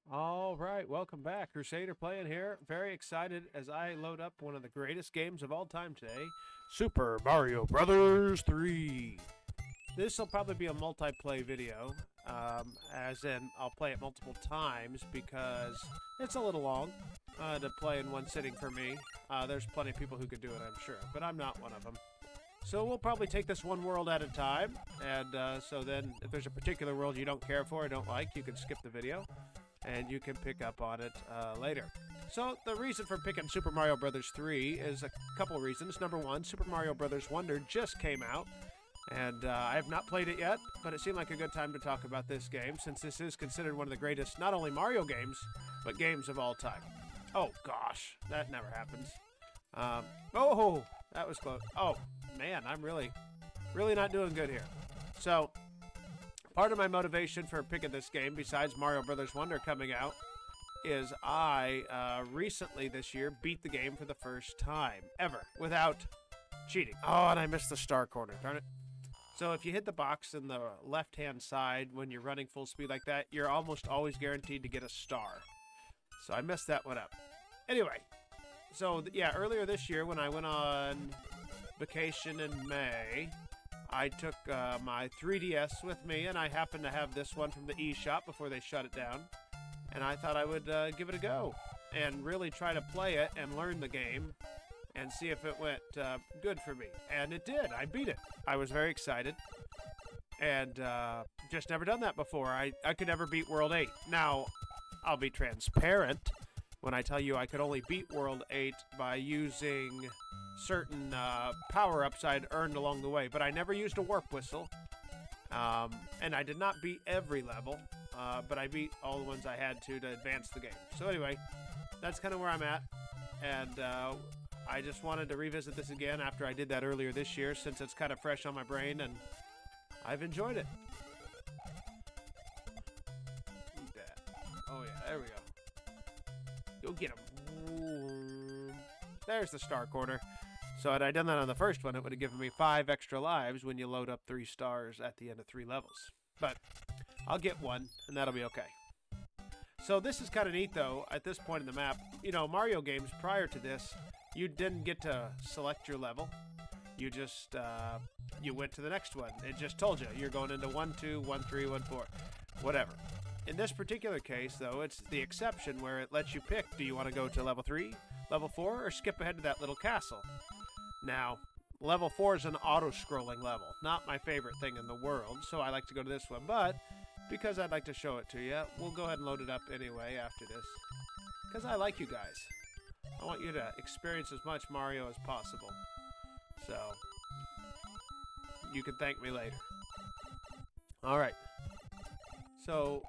All right, welcome back. Crusader playing here. Very excited as I load up one of the greatest games of all time today, Super Mario Brothers 3. This will probably be a multiplay video, as in I'll play it multiple times because it's a little long to play in one sitting for me. There's plenty of people who could do it, I'm sure, but I'm not one of them. So we'll probably take this one world at a time, and so then if there's a particular world you don't care for or don't like, you can skip the video and you can pick up on it later. So the reason for picking Super Mario Bros. 3 is a couple reasons. Number one, Super Mario Bros. Wonder just came out, and I have not played it yet, but it seemed like a good time to talk about this game since this is considered one of the greatest, not only Mario games, but games of all time. Oh gosh, that never happens. Oh, that was close. Oh man, I'm really not doing good here. So part of my motivation for picking this game, besides Mario Brothers Wonder coming out, is I recently this year beat the game for the first time ever without cheating. Oh, and I missed the star corner. Darn it. So if you hit the box in the left-hand side when you're running full speed like that, you're almost always guaranteed to get a star. So I messed that one up. Anyway, so yeah, earlier this year when I went on vacation in May, I took my 3DS with me, and I happened to have this one from the eShop before they shut it down. And I thought I would give it a go and really try to play it and learn the game and see if it went good for me. And it did. I beat it. I was very excited. And just never done that before. I could never beat World 8. Now, I'll be transparent when I tell you I could only beat World 8 by using certain power-ups I'd earned along the way. But I never used a warp whistle. And I did not beat every level. But I beat all the ones I had to advance the game. So anyway, that's kind of where I'm at. And I just wanted to revisit this again after I did that earlier this year, since it's kind of fresh on my brain, and I've enjoyed it. Eat that. Oh yeah, there we go. Go get him. There's the star corner. So had I done that on the first one, it would have given me 5 extra lives when you load up 3 stars at the end of 3 levels. But I'll get one, and that'll be okay. So this is kind of neat, though, at this point in the map. You know, Mario games prior to this, you didn't get to select your level. You just, you went to the next one. It just told you, you're going into 1, 2, 1, 3, 1, 4, whatever. In this particular case, though, it's the exception where it lets you pick, do you want to go to level 3, level 4, or skip ahead to that little castle? Now, level 4 is an auto-scrolling level. Not my favorite thing in the world, so I like to go to this one. But because I'd like to show it to you, we'll go ahead and load it up anyway after this. Because I like you guys. I want you to experience as much Mario as possible. So, you can thank me later. Alright. So,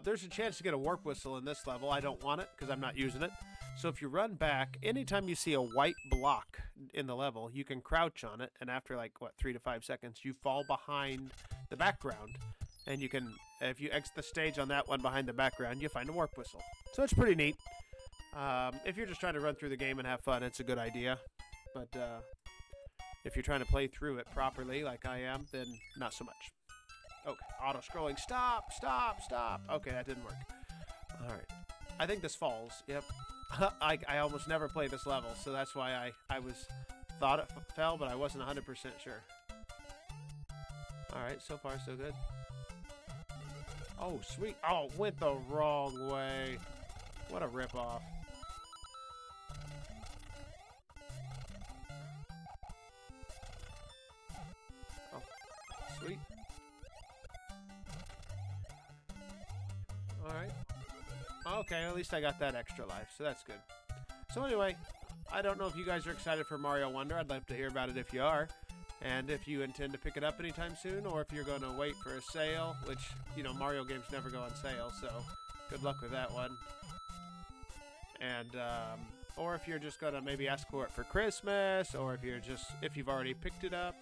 there's a chance to get a warp whistle in this level. I don't want it because I'm not using it. So if you run back, anytime you see a white block in the level, you can crouch on it, and after like, 3 to 5 seconds, you fall behind the background. And you can, if you exit the stage on that one behind the background, you find a warp whistle. So it's pretty neat. If you're just trying to run through the game and have fun, it's a good idea. But if you're trying to play through it properly, like I am, then not so much. Okay, auto-scrolling. Stop, stop, stop. Okay, that didn't work. All right. I think this falls. Yep. I almost never play this level, so that's why I thought it fell, but I wasn't 100% sure. All right, so far so good. Oh, sweet. Oh, went the wrong way. What a ripoff. Oh, sweet. All right. Okay, at least I got that extra life, so that's good. So anyway, I don't know if you guys are excited for Mario Wonder. I'd love to hear about it if you are. And if you intend to pick it up anytime soon, or if you're going to wait for a sale, which, you know, Mario games never go on sale, so good luck with that one. And, or if you're just going to maybe ask for it for Christmas, or if you've already picked it up,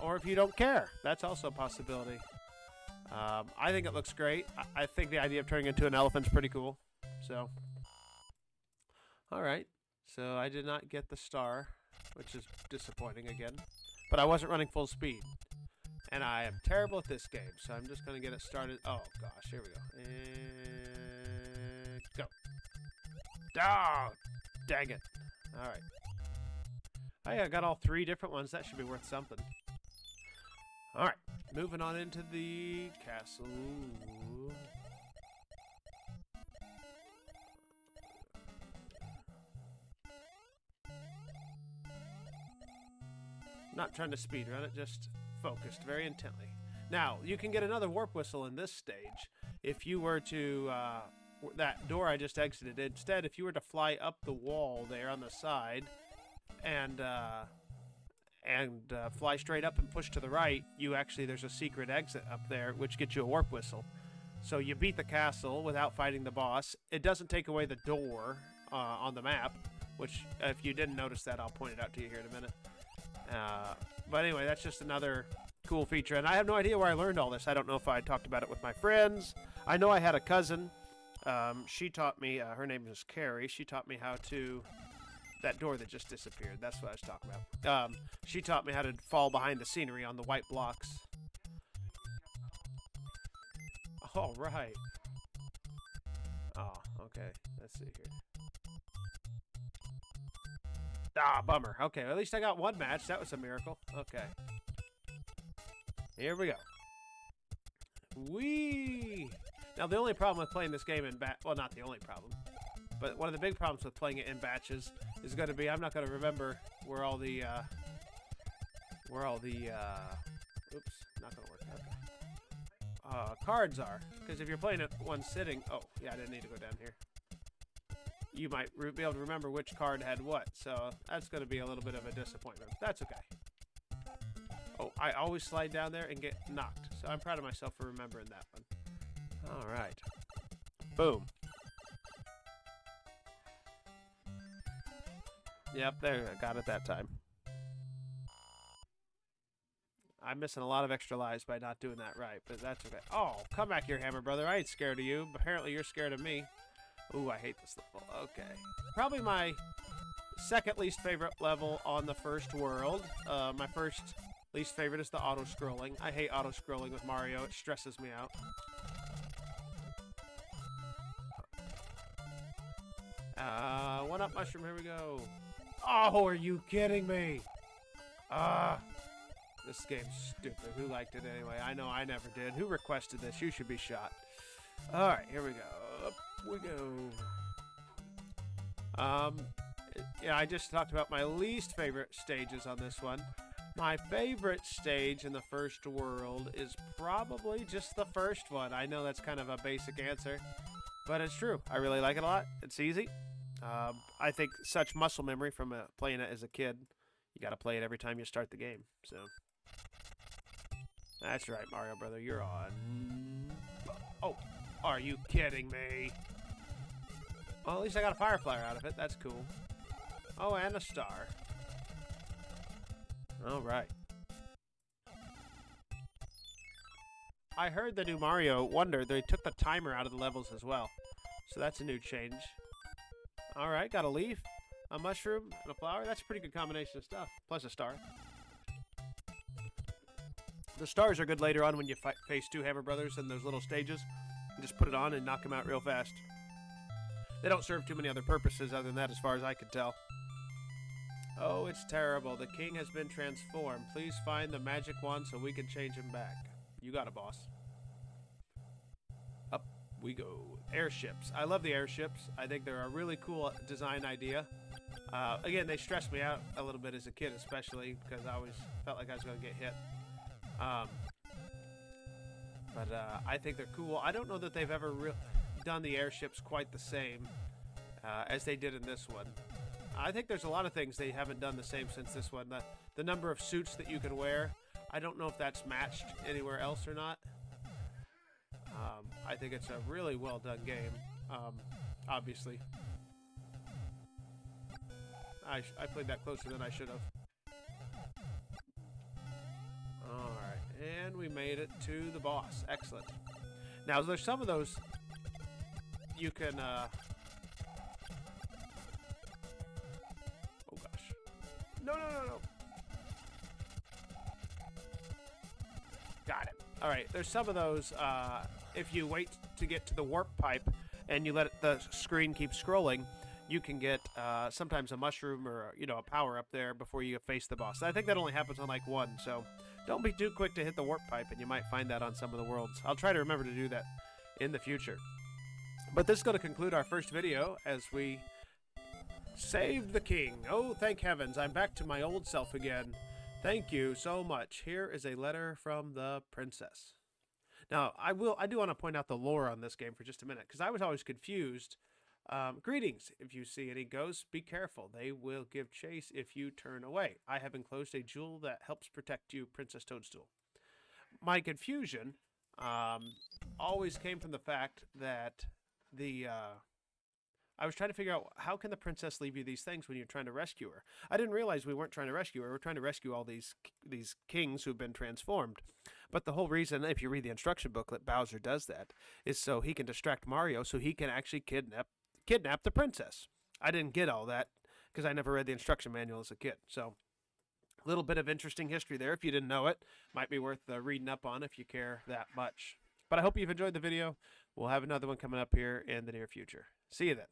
or if you don't care. That's also a possibility. I think it looks great. I think the idea of turning into an elephant's pretty cool. So, alright. So I did not get the star, which is disappointing again. But I wasn't running full speed. And I am terrible at this game, so I'm just going to get it started. Oh, gosh, here we go. And Oh, dang it. All right. Hey, I got all 3 different ones. That should be worth something. All right. Moving on into the castle. Not trying to speedrun it, just focused very intently. Now, you can get another warp whistle in this stage if you were to, that door I just exited. Instead, if you were to fly up the wall there on the side and fly straight up and push to the right, there's a secret exit up there which gets you a warp whistle. So you beat the castle without fighting the boss. It doesn't take away the door on the map, which if you didn't notice that, I'll point it out to you here in a minute. But anyway, that's just another cool feature. And I have no idea where I learned all this. I don't know if I talked about it with my friends. I know I had a cousin. She taught me, her name is Carrie. She taught me how to, that door that just disappeared. That's what I was talking about. She taught me how to fall behind the scenery on the white blocks. All right. Oh, okay. Let's see here. Ah, bummer. Okay, at least I got one match. That was a miracle. Okay. Here we go. Whee! Now, the only problem with playing this game in well, not the only problem, but one of the big problems with playing it in batches is going to be I'm not going to remember where all the, oops, not going to work. Okay. Cards are. Because if you're playing it one sitting, oh, yeah, I didn't need to go down here. You might be able to remember which card had what, so that's going to be a little bit of a disappointment. That's okay. Oh, I always slide down there and get knocked, so I'm proud of myself for remembering that one. All right. Boom. Yep, there, I got it that time. I'm missing a lot of extra lives by not doing that right, but that's okay. Oh, come back here, Hammer Brother. I ain't scared of you. Apparently you're scared of me. Ooh, I hate this level. Okay. Probably my second least favorite level on the first world. My first least favorite is the auto-scrolling. I hate auto-scrolling with Mario. It stresses me out. One-up mushroom. Here we go. Oh, are you kidding me? This game's stupid. Who liked it anyway? I know I never did. Who requested this? You should be shot. All right, here we go. Up we go. Yeah, I just talked about my least favorite stages on this one. My favorite stage in the first world is probably just the first one. I know that's kind of a basic answer, but it's true. I really like it a lot. It's easy. I think such muscle memory from playing it as a kid. You got to play it every time you start the game. So that's right, Mario Brother. You're on. Oh, are you kidding me? Well, at least I got a fire flyer out of it. That's cool. Oh, and a star. All right. I heard the new Mario Wonder, they took the timer out of the levels as well. So that's a new change. All right, got a leaf, a mushroom, and a flower. That's a pretty good combination of stuff. Plus a star. The stars are good later on when you face 2 Hammer Brothers in those little stages. You just put it on and knock them out real fast. They don't serve too many other purposes other than that as far as I can tell. Oh, it's terrible. The king has been transformed. Please find the magic wand so we can change him back. You got it, boss. Up we go. Airships. I love the airships. I think they're a really cool design idea. Again, they stressed me out a little bit as a kid, especially because I always felt like I was going to get hit. But I think they're cool. I don't know that they've ever done the airships quite the same as they did in this one. I think there's a lot of things they haven't done the same since this one. The number of suits that you can wear, I don't know if that's matched anywhere else or not. I think it's a really well done game, obviously. I played that closer than I should have. Alright, and we made it to the boss. Excellent. Now, there's some of those you can... Oh, gosh. No. Got it. Alright, there's some of those, if you wait to get to the warp pipe and you let the screen keep scrolling, you can get sometimes a mushroom or a power up there before you face the boss. I think that only happens on like one, so don't be too quick to hit the warp pipe, and you might find that on some of the worlds. I'll try to remember to do that in the future. But this is going to conclude our first video as we save the king. Oh, thank heavens, I'm back to my old self again. Thank you so much. Here is a letter from the princess. Now, I do want to point out the lore on this game for just a minute, because I was always confused. Greetings. If you see any ghosts, be careful. They will give chase if you turn away. I have enclosed a jewel that helps protect you, Princess Toadstool. My confusion always came from the fact that I was trying to figure out, how can the princess leave you these things when you're trying to rescue her? I didn't realize we weren't trying to rescue her. We're trying to rescue all these kings who've been transformed. But the whole reason, if you read the instruction booklet, Bowser does that, is so he can distract Mario, so he can actually kidnap the princess. I didn't get all that because I never read the instruction manual as a kid. So a little bit of interesting history there. If you didn't know it, might be worth reading up on if you care that much. But I hope you've enjoyed the video. We'll have another one coming up here in the near future. See you then.